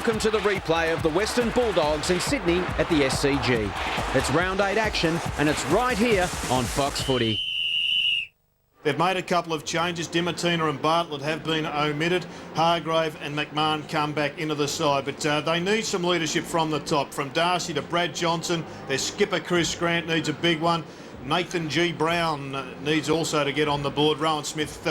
Welcome to the replay of the Western Bulldogs in Sydney at the SCG. It's round 8 action and it's right here on Fox Footy. They've made a couple of changes. Dimatina and Bartlett have been omitted. Hargrave and McMahon come back into the side. But they need some leadership from the top. From Darcy to Brad Johnson. Their skipper Chris Grant needs a big one. Nathan G. Brown needs also to get on the board. Rowan Smith,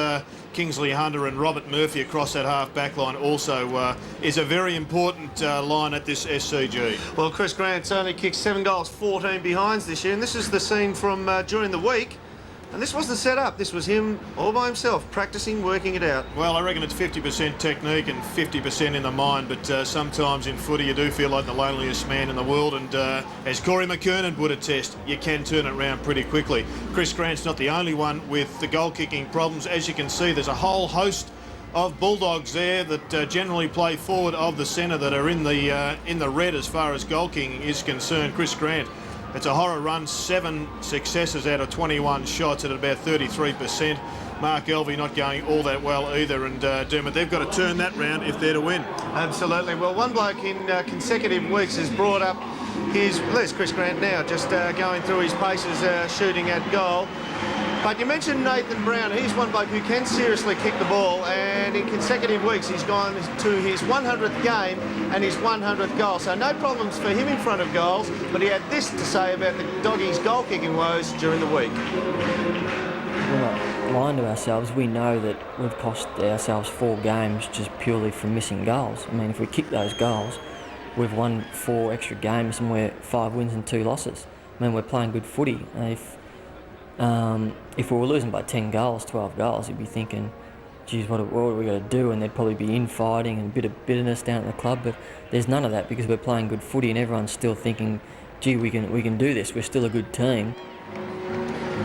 Kingsley Hunter and Robert Murphy across that half-back line also is a very important line at this SCG. Well, Chris Grant's only kicked 7 goals, 14 behinds this year, and this is the scene from during the week. And this wasn't set up. This was him all by himself, practicing, working it out. Well, I reckon it's 50% technique and 50% in the mind, but sometimes in footy you do feel like the loneliest man in the world, and as Corey McKernan would attest, you can turn it around pretty quickly. Chris Grant's not the only one with the goal-kicking problems. As you can see, there's a whole host of Bulldogs there that generally play forward of the centre that are in the red as far as goal-kicking is concerned. Chris Grant, it's a horror run, 7 successes out of 21 shots at about 33%. Mark Elvey not going all that well either, and Dermot, they've got to turn that round if they're to win. Absolutely. Well, one bloke in consecutive weeks has brought up his... Well, there's Chris Grant now, just going through his paces, shooting at goal. But you mentioned Nathan Brown. He's one bloke who can seriously kick the ball, and in consecutive weeks he's gone to his 100th game and his 100th goal. So no problems for him in front of goals, but he had this to say about the Doggies' goal-kicking woes during the week. We're not lying to ourselves. We know that we've cost ourselves 4 games just purely from missing goals. I mean, if we kick those goals, we've won 4 extra games and we're 5 wins and 2 losses. I mean, we're playing good footy. If we were losing by 10 goals, 12 goals, you'd be thinking, geez, what are we going to do? And there'd probably be infighting and a bit of bitterness down at the club. But there's none of that because we're playing good footy and everyone's still thinking, gee, we can do this. We're still a good team.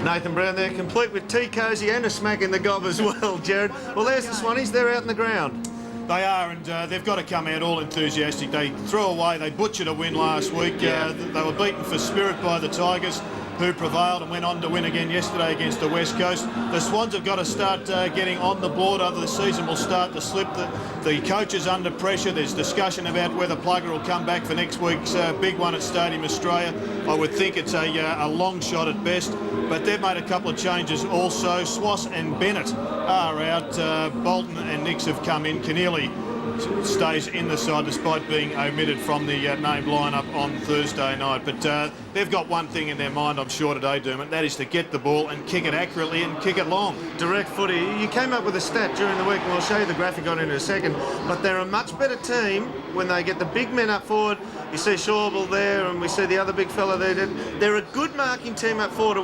Nathan Brown there, complete with tea cosy and a smack in the gob as well, Jared. Well, there's the Swannies. They're out in the ground. They are, and they've got to come out all enthusiastic. They butchered a win last week. They were beaten for spirit by the Tigers, who prevailed and went on to win again yesterday against the West Coast. The Swans have got to start getting on the board, or the season will start to slip. The coach is under pressure. There's discussion about whether Plugger will come back for next week's big one at Stadium Australia. I would think it's a long shot at best, but they've made a couple of changes also. Swass and Bennett are out. Bolton and Nix have come in. Keneally stays in the side despite being omitted from the named lineup on Thursday night. But they've got one thing in their mind, I'm sure, today, Dermot. That is to get the ball and kick it accurately and kick it long. Direct footy. You came up with a stat during the week, and we'll show you the graphic on it in a second. But they're a much better team when they get the big men up forward. You see Shawble there, and we see the other big fella there. They're a good marking team up forward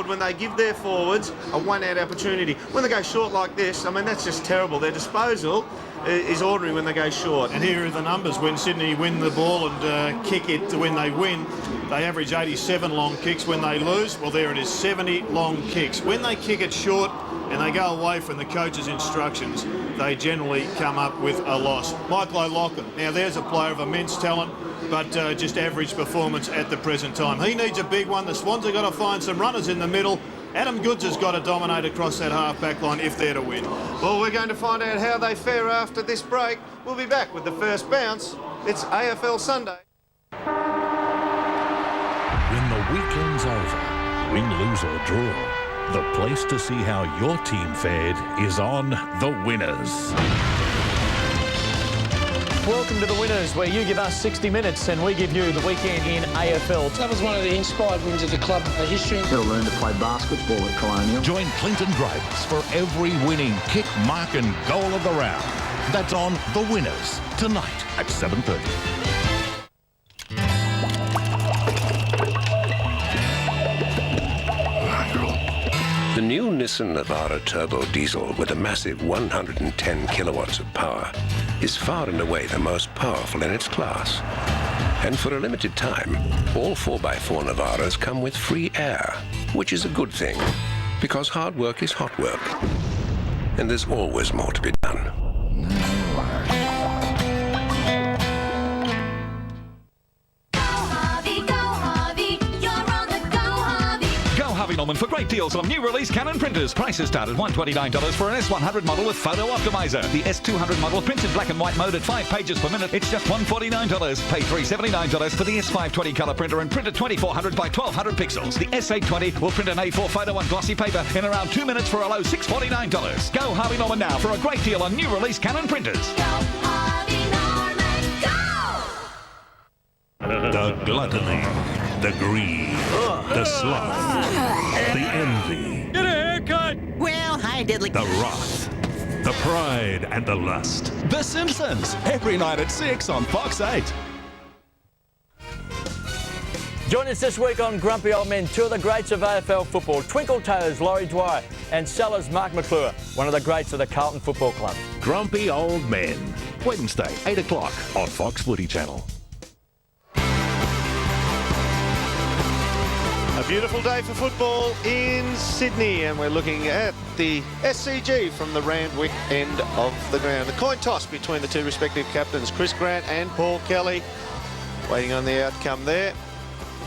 when they give their forwards a one-out opportunity. When they go short like this, I mean, that's just terrible. Their disposal is ordinary when they go short. And here are the numbers. When Sydney win the ball and kick it when they win, they average 87 long kicks. When they lose, well, there it is, 70 long kicks. When they kick it short and they go away from the coach's instructions, they generally come up with a loss. Michael O'Loughlin, now there's a player of immense talent, but just average performance at the present time. He needs a big one. The Swans have got to find some runners in the middle. Adam Goods has got to dominate across that half-back line if they're to win. Well, we're going to find out how they fare after this break. We'll be back with the first bounce. It's AFL Sunday. When the weekend's over, win, lose or draw, the place to see how your team fared is on The Winners. Welcome to The Winners, where you give us 60 minutes and we give you the weekend in AFL. That was one of the inspired wins of the club history. He'll learn to play basketball at Colonial. Join Clinton Graves for every winning kick, mark and goal of the round. That's on The Winners, tonight at 7:30. The new Nissan Navara Turbo Diesel with a massive 110 kilowatts of power is far and away the most powerful in its class. And for a limited time, all 4x4 Navaras come with free air, which is a good thing, because hard work is hot work. And there's always more to be done. Harvey Norman for great deals on new release Canon printers. Prices start at $129 for an S100 model with Photo Optimizer. The S200 model printed black and white mode at 5 pages per minute. It's just $149. Pay $379 for the S520 colour printer and print at 2400 by 1200 pixels. The S820 will print an A4 photo on glossy paper in around 2 minutes for a low $649. Go Harvey Norman now for a great deal on new release Canon printers. Go Harvey Norman, go! The gluttony, the greed, the sloth, the envy. Get a haircut! Well, hi, Diddley. The wrath, the pride, and the lust. The Simpsons, every night at 6 on Fox 8. Join us this week on Grumpy Old Men, two of the greats of AFL football, Twinkle Toes, Laurie Dwyer, and Sellers Mark McClure, one of the greats of the Carlton Football Club. Grumpy Old Men, Wednesday, 8 o'clock on Fox Footy Channel. A beautiful day for football in Sydney, and we're looking at the SCG from the Randwick end of the ground. The coin toss between the two respective captains, Chris Grant and Paul Kelly. Waiting on the outcome there.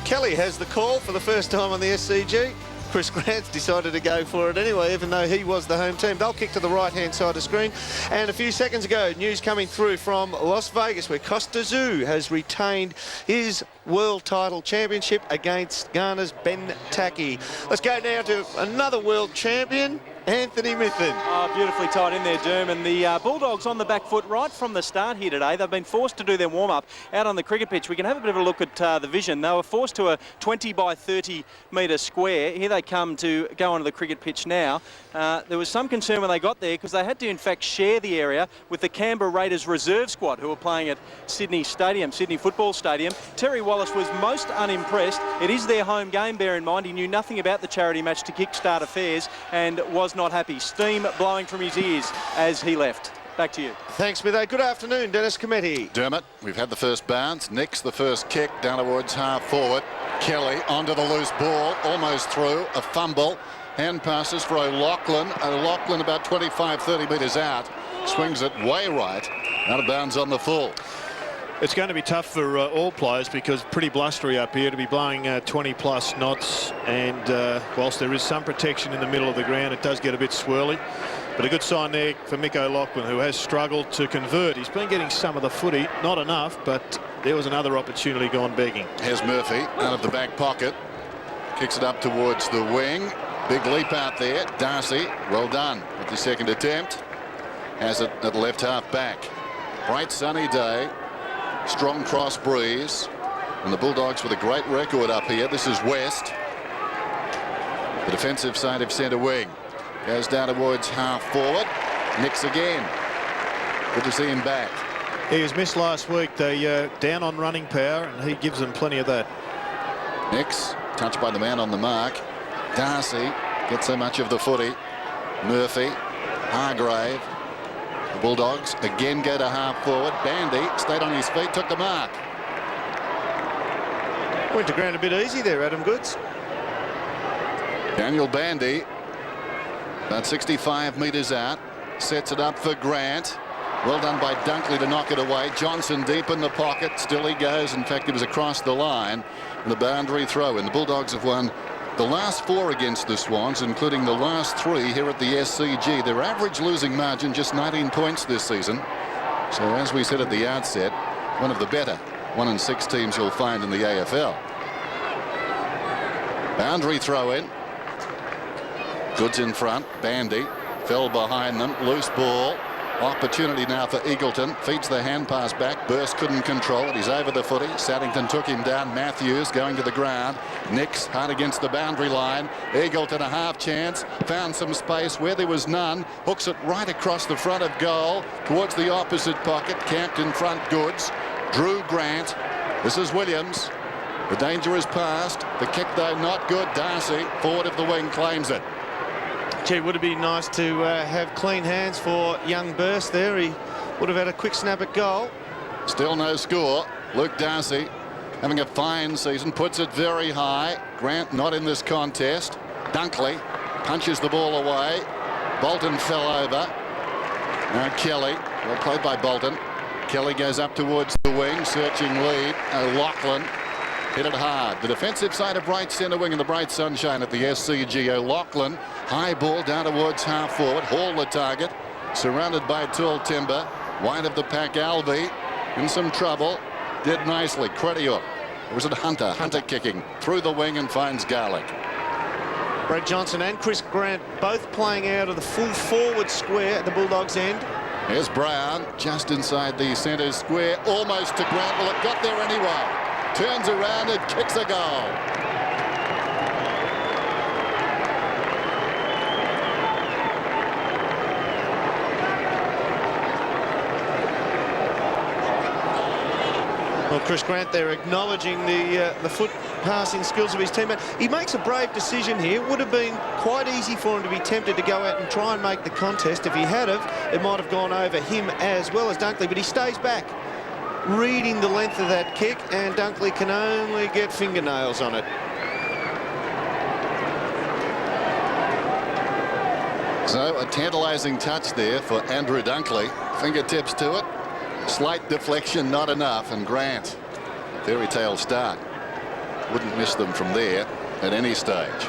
Kelly has the call for the first time on the SCG. Chris Grant's decided to go for it anyway, even though he was the home team. They'll kick to the right-hand side of the screen. And a few seconds ago, news coming through from Las Vegas, where Costa Zoo has retained his world title championship against Ghana's Ben Taki. Let's go now to another world champion, Anthony Mithen. Oh, beautifully tied in there, Derm. And the Bulldogs on the back foot right from the start here today. They've been forced to do their warm-up out on the cricket pitch. We can have a bit of a look at the vision. They were forced to a 20 by 30 metre square. Here they come to go onto the cricket pitch now. There was some concern when they got there because they had to, in fact, share the area with the Canberra Raiders reserve squad who were playing at Sydney Football Stadium. Terry Wallace was most unimpressed. It is their home game, bear in mind. He knew nothing about the charity match to kickstart affairs and was not happy. Steam blowing from his ears as he left. Back to you. Thanks, Smitho. Good afternoon, Dennis Cometti. Dermot, we've had the first bounce. Nick's the first kick down towards half forward. Kelly onto the loose ball, almost through. A fumble. Hand passes for O'Loughlin. O'Loughlin about 25-30 metres out. Swings it way right. Out of bounds on the full. It's going to be tough for all players because pretty blustery up here to be blowing 20-plus knots, and whilst there is some protection in the middle of the ground, it does get a bit swirly. But a good sign there for Mick O'Loughlin, who has struggled to convert. He's been getting some of the footy, not enough, but there was another opportunity gone begging. Here's Murphy out of the back pocket. Kicks it up towards the wing. Big leap out there. Darcy, well done with the second attempt. Has it at left half back. Bright sunny day. Strong cross breeze, and the Bulldogs with a great record up here. This is West, the defensive side of centre wing. Goes down towards half forward. Nicks again. Good to see him back. He was missed last week. They down on running power, and he gives them plenty of that. Nicks touched by the man on the mark. Darcy gets so much of the footy. Murphy, Hargrave. The Bulldogs again go to half forward. Bandy stayed on his feet, took the mark. Went to ground a bit easy there, Adam Goods. Daniel Bandy, about 65 metres out, sets it up for Grant. Well done by Dunkley to knock it away. Johnson deep in the pocket. Still he goes. In fact, he was across the line. And the boundary throw in. The Bulldogs have won the last 4 against the Swans, including the last 3 here at the SCG. Their average losing margin just 19 points this season. So as we said at the outset, one of the better 1-6 teams you'll find in the AFL. Boundary throw in. Goods in front. Bandy fell behind them. Loose ball. Opportunity now for Eagleton. Feeds the hand pass back. Burst couldn't control it. He's over the footy. Saddington took him down. Matthews going to the ground. Nicks hard against the boundary line. Eagleton a half chance. Found some space where there was none. Hooks it right across the front of goal towards the opposite pocket. Camped in front. Goods. Drew Grant. This is Williams. The danger is past. The kick though not good. Darcy forward of the wing claims it. Gee, would it be nice to have clean hands for young Burst there. He would have had a quick snap at goal. Still no score. Luke Darcy having a fine season, puts it very high. Grant not in this contest. Dunkley punches the ball away. Bolton fell over. Now Kelly, well played by Bolton. Kelly goes up towards the wing, searching lead. O'Loughlin hit it hard. The defensive side of right centre wing in the bright sunshine at the SCG. O'Loughlin, high ball down towards half forward. Hall the target, surrounded by tall timber. Wide of the pack, Alvey in some trouble. Did nicely. Credior. Or was it Hunter? Hunter kicking through the wing and finds Garlick. Brad Johnson and Chris Grant both playing out of the full forward square at the Bulldogs end. Here's Brown just inside the centre square, almost to Grant. Well, it got there anyway. Turns around and kicks a goal. Well, Chris Grant there acknowledging the foot passing skills of his teammate. He makes a brave decision here. Would have been quite easy for him to be tempted to go out and try and make the contest. If he had have, it might have gone over him as well as Dunkley, but he stays back, reading the length of that kick, and Dunkley can only get fingernails on it. So a tantalising touch there for Andrew Dunkley. Fingertips to it. Slight deflection, not enough, and Grant, fairy tale start. Wouldn't miss them from there at any stage.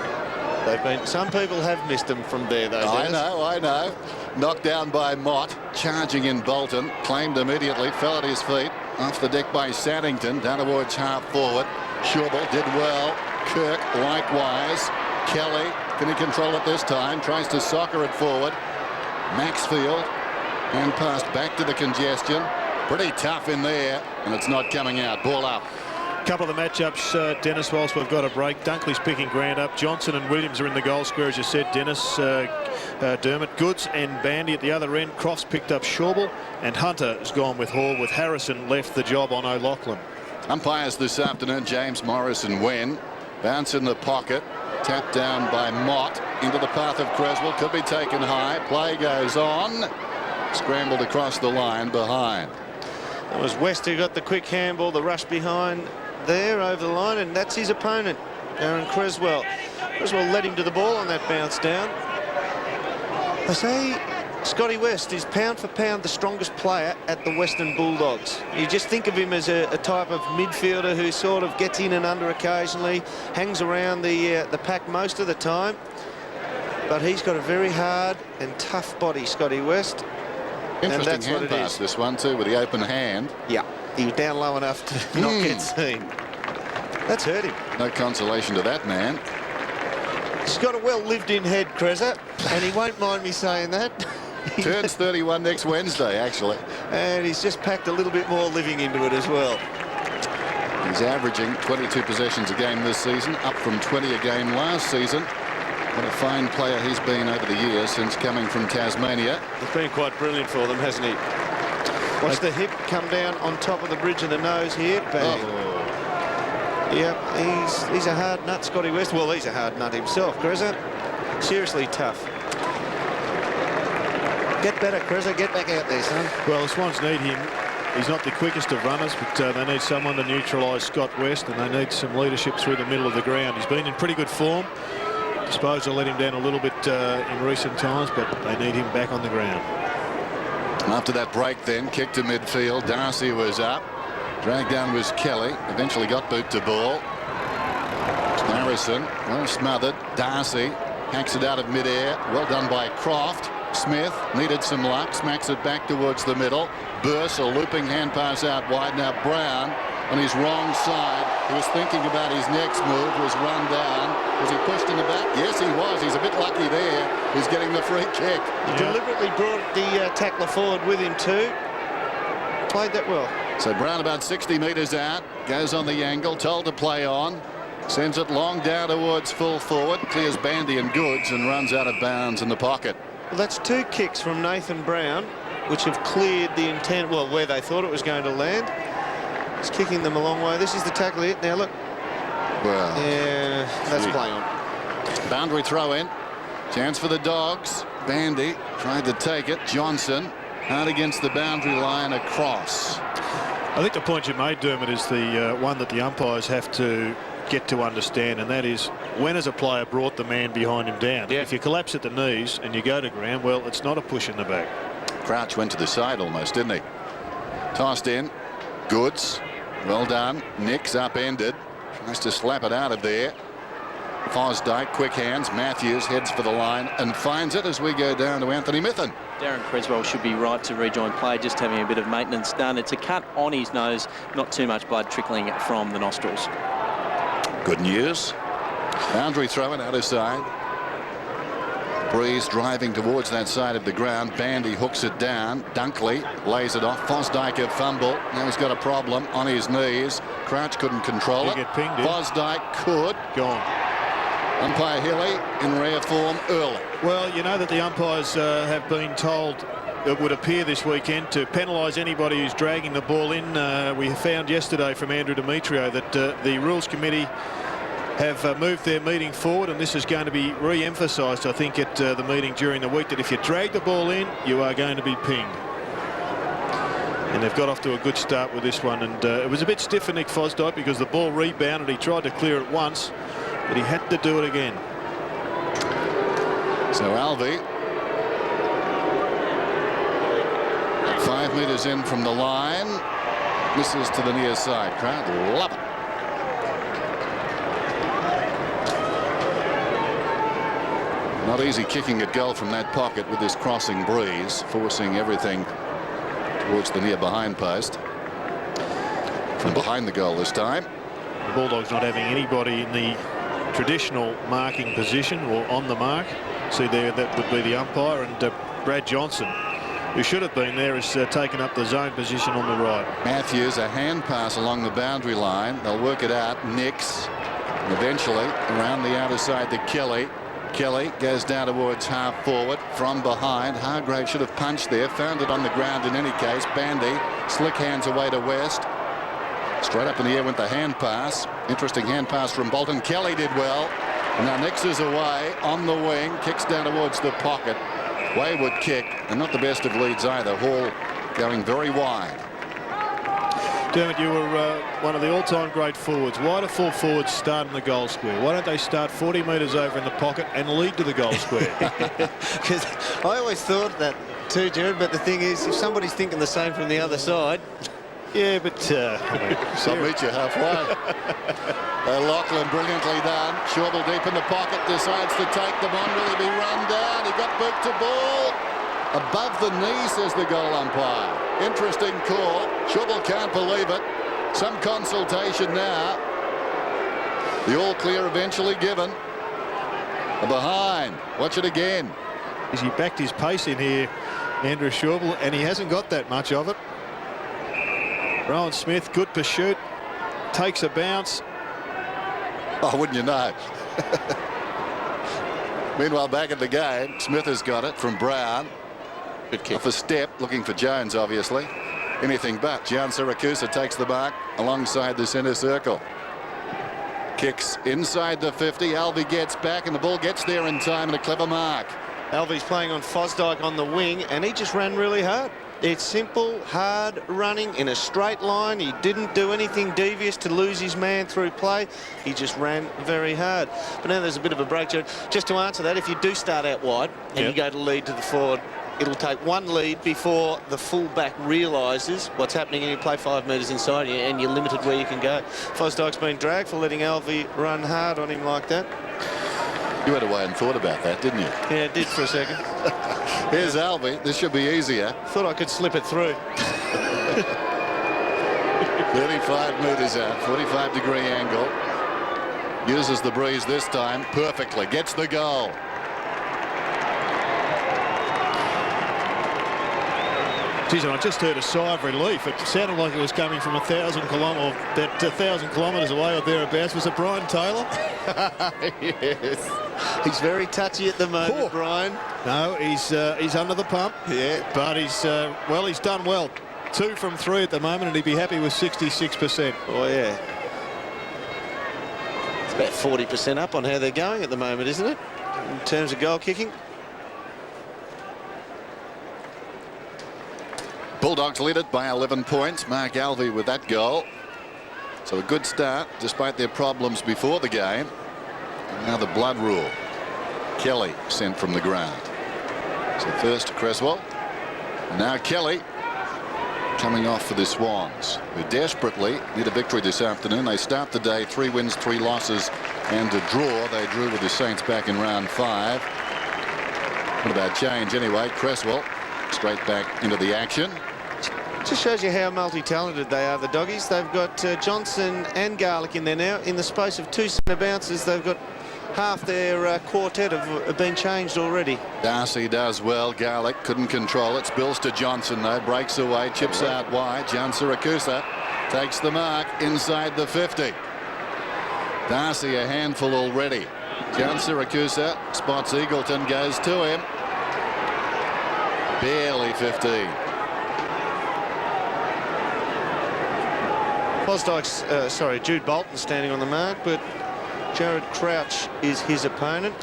Some people have missed them from there, though. I know. Knocked down by Mott, charging in Bolton, claimed immediately, fell at his feet, off the deck by Saddington, down towards half forward. Schubel did well. Kirk likewise. Kelly, can he control it this time? Tries to soccer it forward. Maxfield, and passed back to the congestion. Pretty tough in there, and it's not coming out. Ball up. Couple of the matchups, Dennis, whilst we've got a break. Dunkley's picking Grant up. Johnson and Williams are in the goal square, as you said, Dennis. Dermott, Goods and Bandy at the other end. Crofts picked up Schauble, and Hunter has gone with Hall, with Harrison left the job on O'Loughlin. Umpires this afternoon, James Morris and Wen. Bounce in the pocket. Tapped down by Mott. Into the path of Creswell. Could be taken high. Play goes on. Scrambled across the line behind. It was West who got the quick handball, the rush behind there over the line, and that's his opponent, Aaron Creswell. Creswell led him to the ball on that bounce down. I say Scotty West is pound for pound the strongest player at the Western Bulldogs. You just think of him as a type of midfielder who sort of gets in and under occasionally, hangs around the pack most of the time, but he's got a very hard and tough body, Scotty West. Interesting hand pass, this one too, with the open hand. Yeah, he was down low enough to not get seen. That's hurt him. No consolation to that man. He's got a well lived in head, Kreza, and he won't mind me saying that. Turns 31 next Wednesday, actually. And he's just packed a little bit more living into it as well. He's averaging 22 possessions a game this season, up from 20 a game last season. What a fine player he's been over the years since coming from Tasmania. He's been quite brilliant for them, hasn't he? Watch the hip come down on top of the bridge of the nose here. Bang. Oh. Yep, he's a hard nut, Scotty West. Well, he's a hard nut himself, Kreza. Seriously tough. Get better, Kreza. Get back out there, son. Well, the Swans need him. He's not the quickest of runners, but they need someone to neutralise Scott West, and they need some leadership through the middle of the ground. He's been in pretty good form. I suppose they'll let him down a little bit in recent times, but they need him back on the ground. After that break then, kick to midfield. Darcy was up. Dragged down was Kelly. Eventually got boot to ball. Harrison, well smothered. Darcy hacks it out of midair. Well done by Croft. Smith needed some luck. Smacks it back towards the middle. Burse, a looping hand pass out wide. Now Brown on his wrong side. He was thinking about his next move. Was run down. Was he pushed in the back? Yes, he was. He's a bit lucky there. He's getting the free kick. He deliberately brought the tackler forward with him too. Played that well. So Brown about 60 metres out. Goes on the angle. Told to play on. Sends it long down towards full forward. Clears Bandy and Goods and runs out of bounds in the pocket. Well, that's two kicks from Nathan Brown, which have cleared the intent, well, where they thought it was going to land. It's kicking them a long way. This is the tackle hit. Now look. Well, yeah, that's play on. Boundary throw in. Chance for the Dogs. Bandy tried to take it. Johnson out against the boundary line across. I think the point you made, Dermot, is the one that the umpires have to get to understand, and that is when has a player brought the man behind him down? Yeah. If you collapse at the knees and you go to ground, well, it's not a push in the back. Crouch went to the side almost, didn't he? Tossed in. Goods. Well done. Nick's upended. Tries to slap it out of there. Fosdyke, quick hands. Matthews heads for the line and finds it as we go down to Anthony Mithen. Darren Creswell should be right to rejoin play, just having a bit of maintenance done. It's a cut on his nose, not too much blood trickling from the nostrils. Good news. Boundary throw it out of side. Breeze driving towards that side of the ground. Bandy hooks it down. Dunkley lays it off. Fosdyke a fumble. Now he's got a problem on his knees. Crouch couldn't control it. Fosdyke could. Gone. Umpire Healy in rare form early. Well, you know that the umpires have been told, it would appear this weekend, to penalise anybody who's dragging the ball in. We found yesterday from Andrew Demetrio that the Rules Committee have moved their meeting forward, and this is going to be re-emphasised, I think, at the meeting during the week, that if you drag the ball in, you are going to be pinged. And they've got off to a good start with this one, and it was a bit stiff for Nick Fosdyke because the ball rebounded. He tried to clear it once, but he had to do it again. So Alvey, 5 metres in from the line, misses to the near side. Crowd love it. Not easy kicking at goal from that pocket with this crossing breeze, forcing everything towards the near behind post. From behind the goal this time. The Bulldogs not having anybody in the traditional marking position or on the mark. See there, that would be the umpire, and Brad Johnson, who should have been there, has taken up the zone position on the right. Matthews, a hand pass along the boundary line. They'll work it out. Nix, and eventually around the outer side to Kelly. Kelly goes down towards half forward from behind. Hargrave should have punched there, found it on the ground in any case. Bandy, slick hands away to West. Straight up in the air went the hand pass. Interesting hand pass from Bolton. Kelly did well. And now Nix is away on the wing, kicks down towards the pocket. Wayward kick, and not the best of leads either. Hall going very wide. Dermot, you were one of the all-time great forwards. Why do full forwards start in the goal square? Why don't they start 40 metres over in the pocket and lead to the goal square? Because I always thought that too, Jared, but the thing is, if somebody's thinking the same from the other side... Yeah, but... I'll meet you halfway. Lachlan brilliantly done. Schauble deep in the pocket, decides to take them on. Will he be run down? He got boot to ball. Above the knee, says the goal umpire. Interesting call. Schauble can't believe it. Some consultation now. The all clear eventually given. A behind. Watch it again. He backed his pace in here, Andrew Schauble, and he hasn't got that much of it. Rowan Smith, good pursuit. Takes a bounce. Oh, wouldn't you know? Meanwhile, back at the game, Smith has got it from Brown. Good kick. Off a step, looking for Jones, obviously. Anything but. Gian Siracusa takes the mark alongside the centre circle. Kicks inside the 50. Alvey gets back, and the ball gets there in time, and a clever mark. Alvey's playing on Fosdyke on the wing, and he just ran really hard. It's simple, hard running in a straight line. He didn't do anything devious to lose his man through play. He just ran very hard. But now there's a bit of a break, Jared. Just to answer that, if you do start out wide and you go to lead to the forward, it'll take one lead before the full-back realises what's happening, and you play 5 metres inside you, and you're limited where you can go. Fosdyke's been dragged for letting Alvey run hard on him like that. You went away and thought about that, didn't you? Yeah, it did for a second. Here's Alvey. This should be easier. Thought I could slip it through. 35 metres out, 45-degree angle. Uses the breeze this time perfectly. Gets the goal. Geez, and I just heard a sigh of relief. It sounded like it was coming from 1,000 kilometres away or thereabouts. Was it Brian Taylor? Yes. He's very touchy at the moment, Brian. No, he's under the pump. Yeah. But he's done well. 2 from 3 at the moment, and he'd be happy with 66%. Oh, yeah. It's about 40% up on how they're going at the moment, isn't it? In terms of goal kicking. Bulldogs lead it by 11 points. Mark Alvey with that goal. So a good start despite their problems before the game. And now the blood rule. Kelly sent from the ground. So first Cresswell. And now Kelly coming off for the Swans, who desperately need a victory this afternoon. They start the day 3 wins, 3 losses and a draw. They drew with the Saints back in round 5. What about change anyway? Cresswell straight back into the action. Just shows you how multi-talented they are, the Doggies. They've got Johnson and Garlick in there now. In the space of 2 centre bounces, they've got half their quartet have been changed already. Darcy does well. Garlick couldn't control it. Spills to Johnson though. Breaks away. Chips out wide. Jan Siracusa takes the mark inside the 50. Darcy a handful already. Jan Siracusa spots Eagleton. Goes to him. Barely 15. Jude Bolton standing on the mark, but Jared Crouch is his opponent.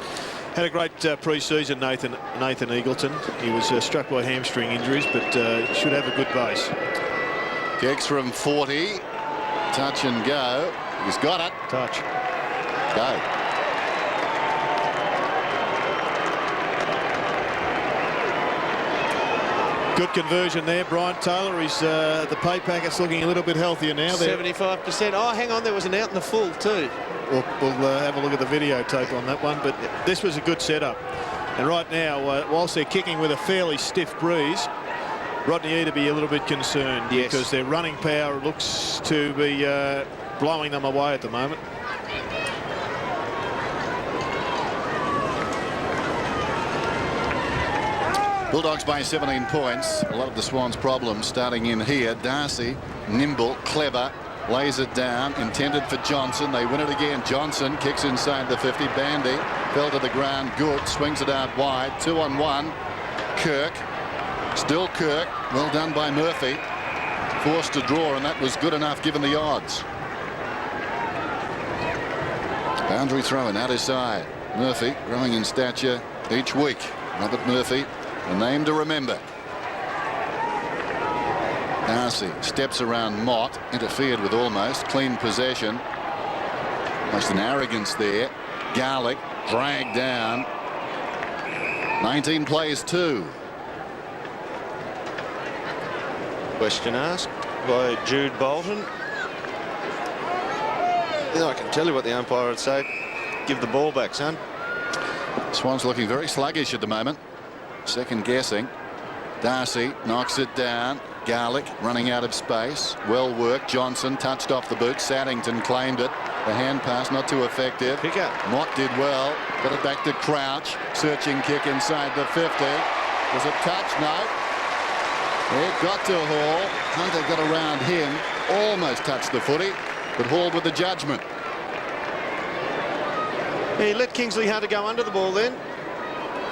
Had a great pre-season, Nathan Eagleton. He was struck by hamstring injuries, but should have a good base. Kicks from 40. Touch and go. He's got it. Touch. Go. Good conversion there, Brian Taylor. He's the pay packet's looking a little bit healthier now. 75%. Oh, hang on, there was an out in the full too. We'll have a look at the videotape on that one, but this was a good setup. And right now, whilst they're kicking with a fairly stiff breeze, Rodney Eade to be a little bit concerned because their running power looks to be blowing them away at the moment. Bulldogs by 17 points. A lot of the Swans' problems starting in here. Darcy, nimble, clever, lays it down, intended for Johnson. They win it again. Johnson kicks inside the 50. Bandy fell to the ground. Good. Swings it out wide. 2-on-1. Kirk. Still Kirk. Well done by Murphy. Forced to draw, and that was good enough given the odds. Boundary throw in, out his side. Murphy growing in stature each week. Robert Murphy, a name to remember. Darcy steps around Mott, interfered with almost. Clean possession. Almost an arrogance there. Garlick dragged down. 19 plays 2. Question asked by Jude Bolton. Yeah, I can tell you what the umpire would say. Give the ball back, son. Swans looking very sluggish at the moment. Second guessing. Darcy knocks it down. Garlick running out of space. Well worked. Johnson touched off the boot. Saddington claimed it. The hand pass not too effective. Pick up. Mott did well. Got it back to Crouch. Searching kick inside the 50. Was it touch? No. It got to Hall. Hunter got around him. Almost touched the footy, but Hall with the judgment. He let Kingsley Hunter go under the ball then.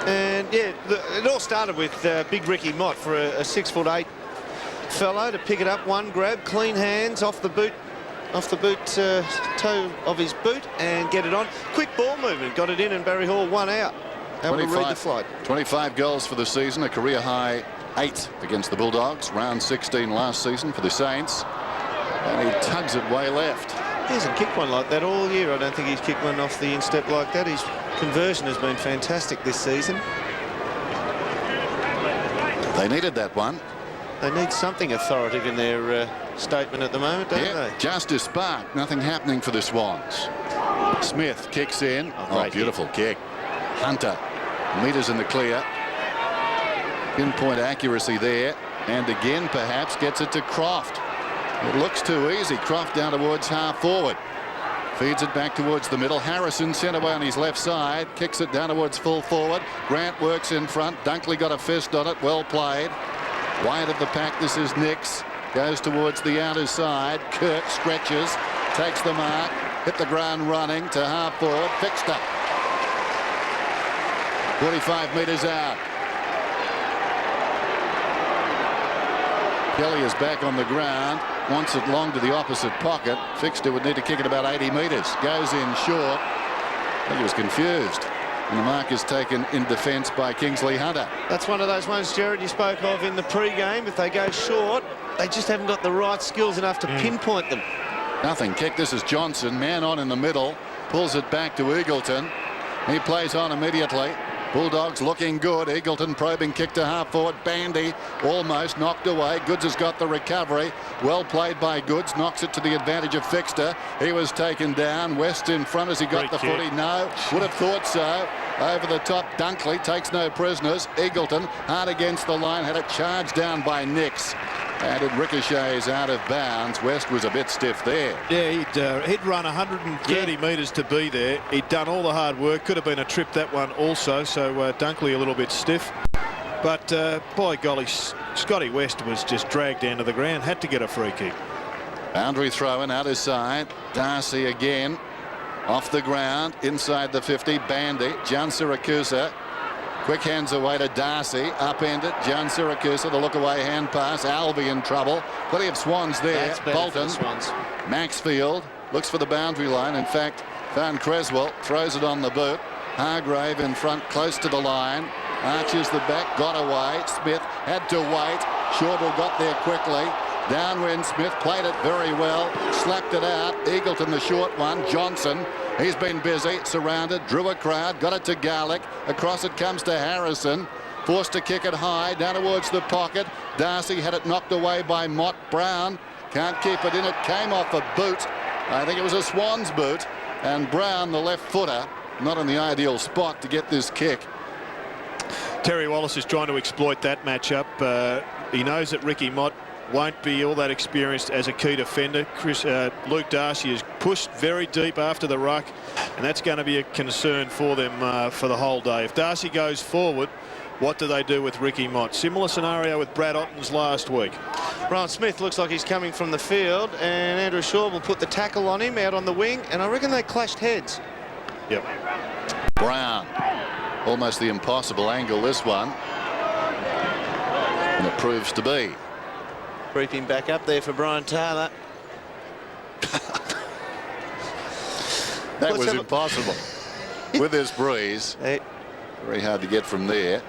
And yeah, it all started with big Ricky Mott for a 6'8" fellow to pick it up. One grab, clean hands off the boot toe of his boot and get it on. Quick ball movement, got it in, and Barry Hall 1 out. Able to read the flight. 25 goals for the season, a career high 8 against the Bulldogs. Round 16 last season for the Saints. And he tugs it way left. He hasn't kicked one like that all year. I don't think he's kicked one off the instep like that. His conversion has been fantastic this season. They needed that one. They need something authoritative in their statement at the moment, don't they? Just a spark. Nothing happening for the Swans. Smith kicks in. Oh, beautiful kick. Hunter. Meters in the clear. Pinpoint accuracy there. And again, perhaps, gets it to Croft. It looks too easy. Croft down towards half forward. Feeds it back towards the middle. Harrison sent away on his left side. Kicks it down towards full forward. Grant works in front. Dunkley got a fist on it. Well played. Wide of the pack, this is Nix. Goes towards the outer side. Kirk stretches. Takes the mark. Hit the ground running to half forward. Fixed up. 45 metres out. Kelly is back on the ground. Wants it long to the opposite pocket. Fixter would need to kick it about 80 metres. Goes in short. I think he was confused. And the mark is taken in defence by Kingsley Hunter. That's one of those ones, Jared, you spoke of in the pre-game. If they go short, they just haven't got the right skills enough to pinpoint them. Nothing. Kick. This is Johnson. Man on in the middle. Pulls it back to Eagleton. He plays on immediately. Bulldogs looking good. Eagleton probing kick to half forward. Bandy almost knocked away. Goods has got the recovery. Well played by Goods. Knocks it to the advantage of Fixter. He was taken down. West in front as he got the footy. No, would have thought so. Over the top, Dunkley takes no prisoners. Eagleton hard against the line. Had it charged down by Nix. And it ricochets out of bounds. West was a bit stiff there. Yeah, he'd run 130 metres to be there. He'd done all the hard work. Could have been a trip, that one also. So Dunkley a little bit stiff. But by golly, Scotty West was just dragged down to the ground. Had to get a free kick. Boundary throw in out his side. Darcy again. Off the ground. Inside the 50. Bandy. John Siracusa. Quick hands away to Darcy. Upended. John Siracusa. The look away hand pass. Alvey in trouble. Plenty of Swans there. Bolton. Maxfield looks for the boundary line. In fact, found Creswell. Throws it on the boot. Hargrave in front, close to the line. Arches the back. Got away. Smith had to wait. Shortall got there quickly. Downwind. Smith played it very well. Slapped it out. Eagleton the short one. Johnson. He's been busy, surrounded, drew a crowd, got it to Garlick. Across it comes to Harrison. Forced to kick it high, down towards the pocket. Darcy had it knocked away by Mott. Brown can't keep it in. It came off a boot. I think it was a Swans boot. And Brown, the left footer, not in the ideal spot to get this kick. Terry Wallace is trying to exploit that matchup. He knows that Ricky Mott won't be all that experienced as a key defender. Luke Darcy is pushed very deep after the ruck, and that's going to be a concern for them for the whole day. If Darcy goes forward, what do they do with Ricky Mott? Similar scenario with Brad Ottens last week. Brian Smith looks like he's coming from the field, and Andrew Shaw will put the tackle on him out on the wing, and I reckon they clashed heads. Yep. Brown, almost the impossible angle, this one, and it proves to be. Creeping back up there for Brian Taylor. That was impossible. With this breeze, very hard to get from there.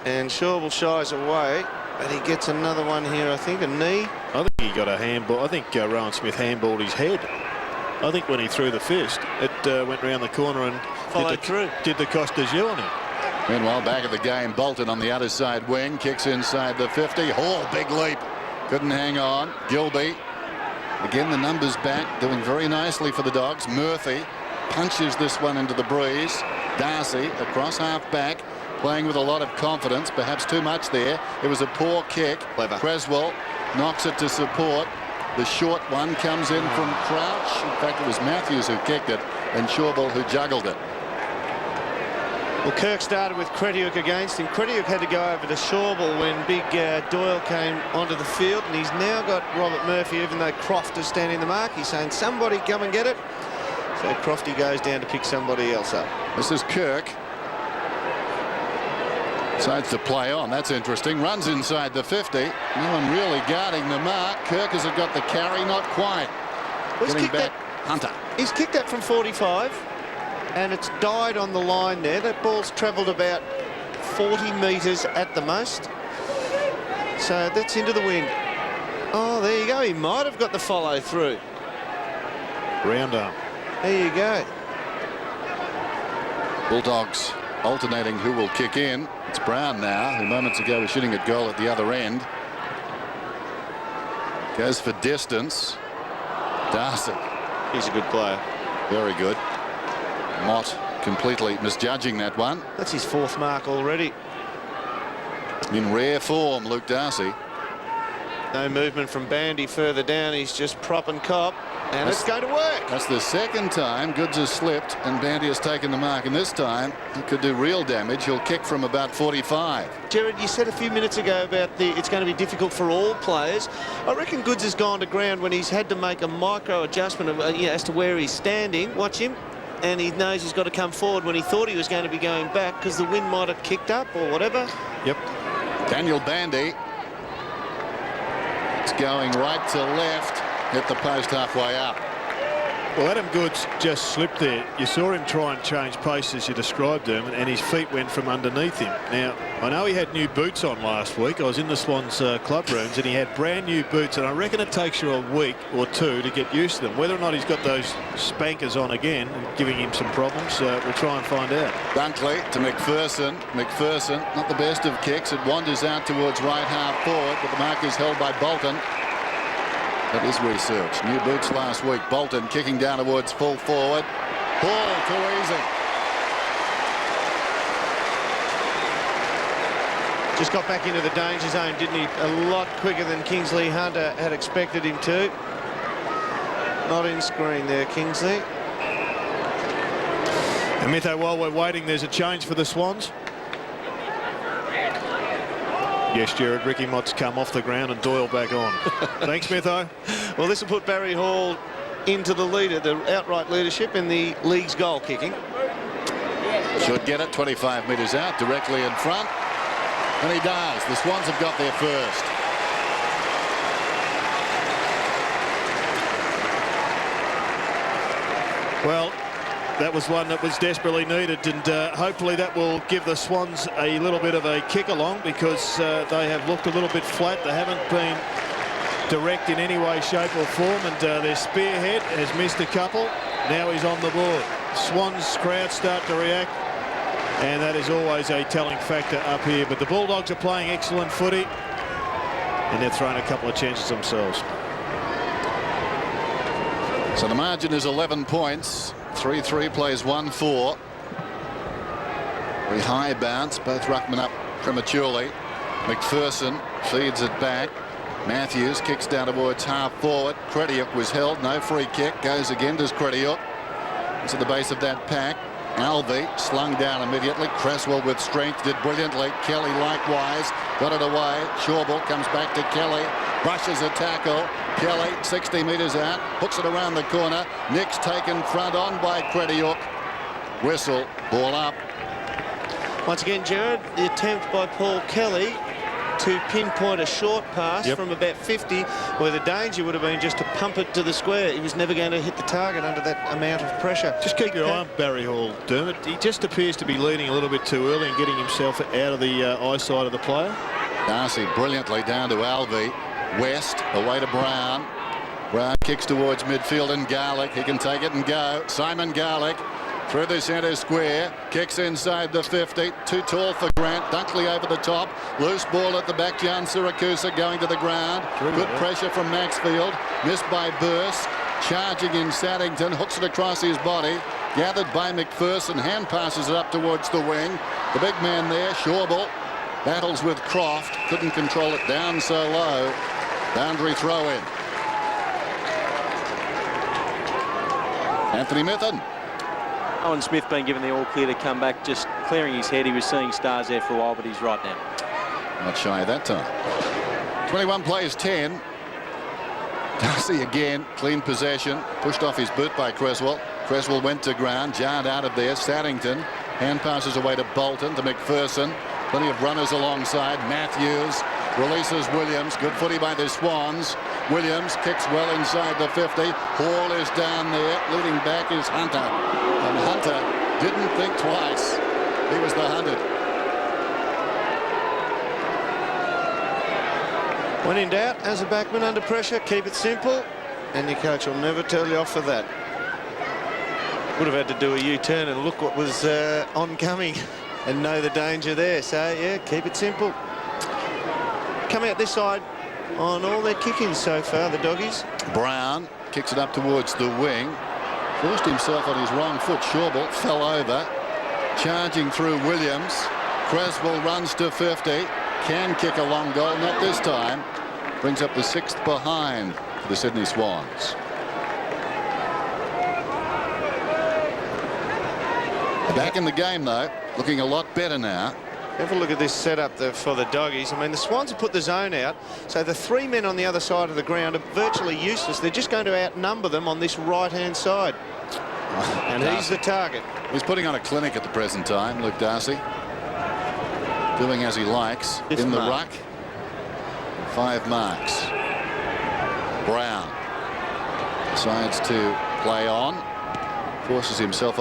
And Shawble shies away, but he gets another one here, I think, a knee. I think he got a handball. I think Rowan Smith handballed his head. I think when he threw the fist, it went round the corner and did the Costas on him. Meanwhile, back of the game, Bolton on the other side wing, kicks inside the 50. Hall, big leap. Couldn't hang on. Gilby. Again, the numbers back, doing very nicely for the Dogs. Murphy punches this one into the breeze. Darcy across half back, playing with a lot of confidence, perhaps too much there. It was a poor kick. Clever. Creswell knocks it to support. The short one comes in from Crouch. In fact, it was Matthews who kicked it and Shawble who juggled it. Well, Kirk started with Krediuk against him. Krediuk had to go over to Shawble when big Doyle came onto the field, and he's now got Robert Murphy, even though Croft is standing in the mark. He's saying, somebody come and get it. So Crofty goes down to pick somebody else up. This is Kirk. Decides to play on. That's interesting. Runs inside the 50. No one really guarding the mark. Kirk has got the carry, not quite. Well, getting back. Hunter. He's kicked that from 45. And it's died on the line there. That ball's travelled about 40 metres at the most. So that's into the wind. Oh, there you go. He might have got the follow through. Round arm. There you go. Bulldogs alternating who will kick in. It's Brown now, who moments ago was shooting at goal at the other end. Goes for distance. Darcy. He's a good player. Very good. Mott completely misjudging that one. That's his fourth mark already. In rare form, Luke Darcy. No movement from Bandy further down. He's just prop and cop. And it's going to work. That's the second time Goods has slipped and Bandy has taken the mark. And this time, he could do real damage. He'll kick from about 45. Jared, you said a few minutes ago about it's going to be difficult for all players. I reckon Goods has gone to ground when he's had to make a micro adjustment of, as to where he's standing. Watch him. And he knows he's got to come forward when he thought he was going to be going back because the wind might have kicked up or whatever. Yep. Daniel Bandy. It's going right to left. Hit the post halfway up. Well, Adam Goods just slipped there. You saw him try and change pace as you described him, and his feet went from underneath him. Now, I know he had new boots on last week. I was in the Swans club rooms, and he had brand new boots, and I reckon it takes you a week or two to get used to them. Whether or not he's got those spankers on again and giving him some problems, we'll try and find out. Dunkley to McPherson. McPherson, not the best of kicks. It wanders out towards right half forward, but the mark is held by Bolton. That is research. New boots last week. Bolton kicking down towards full forward. Ball too easy. Just got back into the danger zone, didn't he? A lot quicker than Kingsley Hunter had expected him to. Not in screen there, Kingsley. And Mitho, while we're waiting, there's a change for the Swans. Yes, Jared, Ricky Mott's come off the ground and Doyle back on. Thanks, Mitho. Well, this will put Barry Hall into the leader, the outright leadership in the league's goal kicking. Should get it 25 metres out, directly in front. And he does. The Swans have got there first. Well, that was one that was desperately needed, and hopefully that will give the Swans a little bit of a kick along, because they have looked a little bit flat. They haven't been direct in any way, shape or form, and their spearhead has missed a couple. Now he's on the board. Swans crowd start to react, and that is always a telling factor up here. But the Bulldogs are playing excellent footy, and they've thrown a couple of chances themselves. So the margin is 11 points. 3-3 plays 1-4. Very high bounce, both ruckmen up prematurely. McPherson feeds it back. Matthews kicks down towards half forward. Crediuk was held, no free kick. Goes again, does Crediuk. It's at the base of that pack. Alvey slung down immediately. Cresswell with strength did brilliantly. Kelly likewise got it away. Shawbull comes back to Kelly, brushes a tackle. Kelly 60 metres out, hooks it around the corner. Nick's taken front on by Crediuk. Whistle, ball up. Once again, Jared, the attempt by Paul Kelly to pinpoint a short pass from about 50, where the danger would have been just to pump it to the square. He was never going to hit the target under that amount of pressure. Just keep your eye on Barry Hall, Dermot. He just appears to be leading a little bit too early and getting himself out of the eyesight of the player. Darcy brilliantly down to Alvey. West away to Brown. Brown kicks towards midfield and Garlick. He can take it and go. Simon Garlick through the centre square, kicks inside the 50. Too tall for Grant. Dunkley over the top. Loose ball at the back. Jan Siracusa going to the ground. Good pressure from Maxfield. Missed by Burse. Charging in Saddington. Hooks it across his body. Gathered by McPherson. Hand passes it up towards the wing. The big man there, Shawbull, battles with Croft. Couldn't control it down so low. Boundary throw in. Anthony Mithen. Owen Smith being given the all clear to come back, just clearing his head. He was seeing stars there for a while, but he's right now. Not shy that time. 21 plays 10. Darcy again, clean possession. Pushed off his boot by Cresswell. Cresswell went to ground, jarred out of there. Saddington. Hand passes away to Bolton, to McPherson. Plenty of runners alongside. Matthews releases Williams. Good footy by the Swans. Williams kicks well inside the 50. Hall is down there. Leading back is Hunter. And Hunter didn't think twice. He was the hunted. When in doubt, as a backman under pressure, keep it simple, and your coach will never tell you off for that. Would have had to do a U-turn and look what was oncoming and know the danger there. So, yeah, keep it simple. Come out this side on all their kick-ins so far, the Doggies. Brown kicks it up towards the wing. Forced himself on his wrong foot. Shawbull fell over. Charging through Williams. Cresswell runs to 50. Can kick a long goal, not this time. Brings up the 6th behind for the Sydney Swans. Back in the game, though. Looking a lot better now. Have a look at this setup for the Doggies. I mean, the Swans have put the zone out, so the 3 men on the other side of the ground are virtually useless. They're just going to outnumber them on this right-hand side. And he's the target. He's putting on a clinic at the present time, Luke Darcy. Doing as he likes. In the ruck. 5 marks. Brown decides to Play on. Forces himself